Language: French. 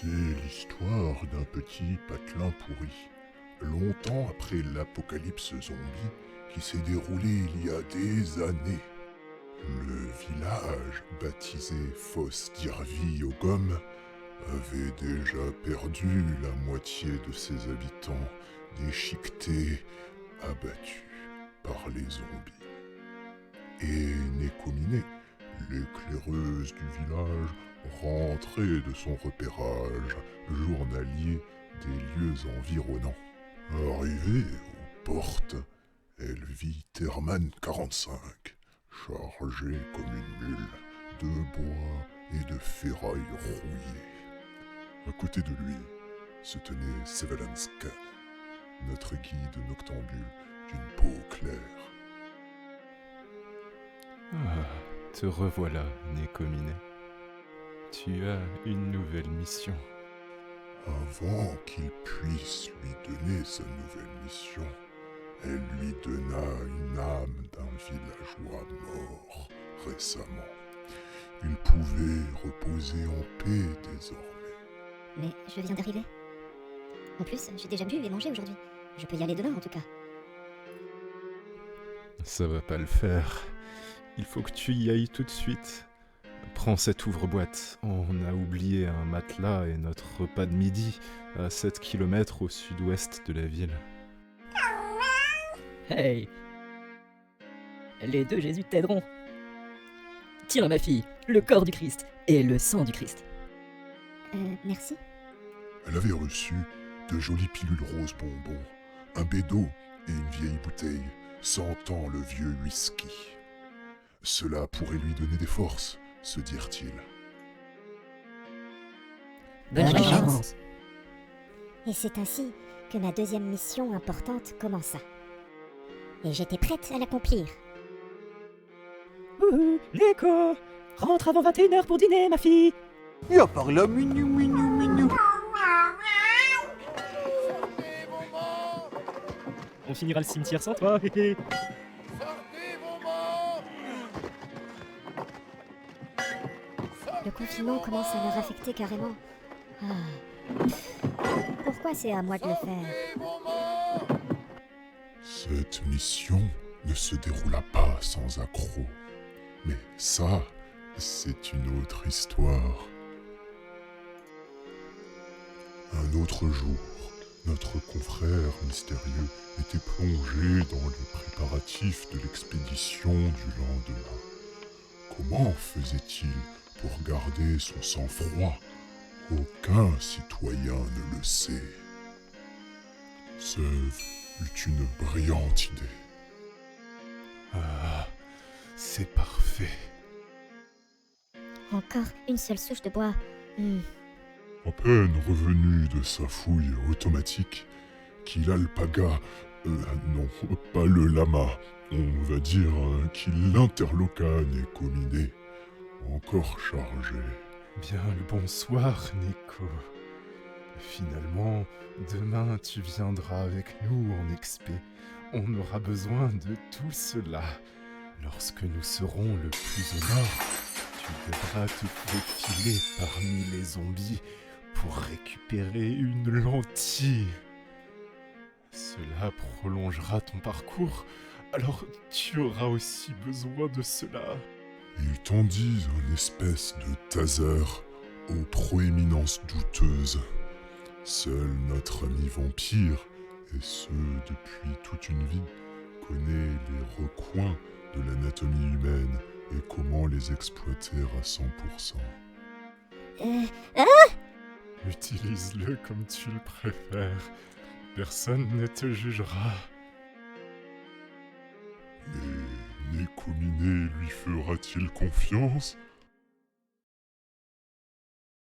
C'est l'histoire d'un petit patelin pourri, longtemps après l'apocalypse zombie qui s'est déroulé il y a des années. Le village, baptisé Fosse d'Irvi aux Gommes, avait déjà perdu la moitié de ses habitants, déchiquetés, abattus par les zombies. Et Nécominé, l'éclaireuse du village, rentrait de son repérage journalier des lieux environnants. Arrivée aux portes, elle vit Terman 45, chargé comme une mule de bois et de ferrailles rouillées. À côté de lui se tenait Sevelanskan, notre guide noctambule d'une peau claire. Ah, te revoilà, Nécominé. Tu as une nouvelle mission. Avant qu'il puisse lui donner sa nouvelle mission, elle lui donna une âme d'un villageois mort récemment. Il pouvait reposer en paix désormais. Mais je viens d'arriver. En plus, j'ai déjà bu et mangé aujourd'hui. Je peux y aller demain en tout cas. Ça va pas le faire. Il faut que tu y ailles tout de suite. Prends cette ouvre-boîte. On a oublié un matelas et notre repas de midi à 7 km au sud-ouest de la ville. Hey! Les deux Jésus t'aideront. Tiens ma fille, le corps du Christ et le sang du Christ. Merci. Elle avait reçu de jolies pilules roses bonbons, un bédo et une vieille bouteille sentant le vieux whisky. Cela pourrait lui donner des forces, se dirent-ils. Bonne chance. Et c'est ainsi que ma deuxième mission importante commença. Et j'étais prête à l'accomplir. Wouhou, Neko! Rentre avant 21h pour dîner, ma fille! Y'a par là, minou, minou, minou. On finira le cimetière sans toi, hé. Le confinement commence à leur affecter carrément. Ah. Pourquoi c'est à moi de le faire? Cette mission ne se déroula pas sans accroc. Mais ça, c'est une autre histoire. Un autre jour, notre confrère mystérieux était plongé dans les préparatifs de l'expédition du lendemain. Comment faisait-il pour garder son sang-froid? Aucun citoyen ne le sait. Seuve eut une brillante idée. Ah, c'est parfait. Encore une seule souche de bois. À peine revenu de sa fouille automatique, qu'il alpaga, non, pas le lama, on va dire qu'il interloqua Nécominé, encore chargé. Bien le bonsoir, Neko. Finalement, demain tu viendras avec nous en expé. On aura besoin de tout cela. Lorsque nous serons le plus au nord, tu devras te faufiler parmi les zombies pour récupérer une lentille. Cela prolongera ton parcours, alors tu auras aussi besoin de cela. Il tendit une espèce de taser aux proéminences douteuses. Seul notre ami vampire, et ce depuis toute une vie, connaît les recoins de l'anatomie humaine et comment les exploiter à 100%. Utilise-le comme tu le préfères. Personne ne te jugera. Mais Nécominé lui fera-t-il confiance?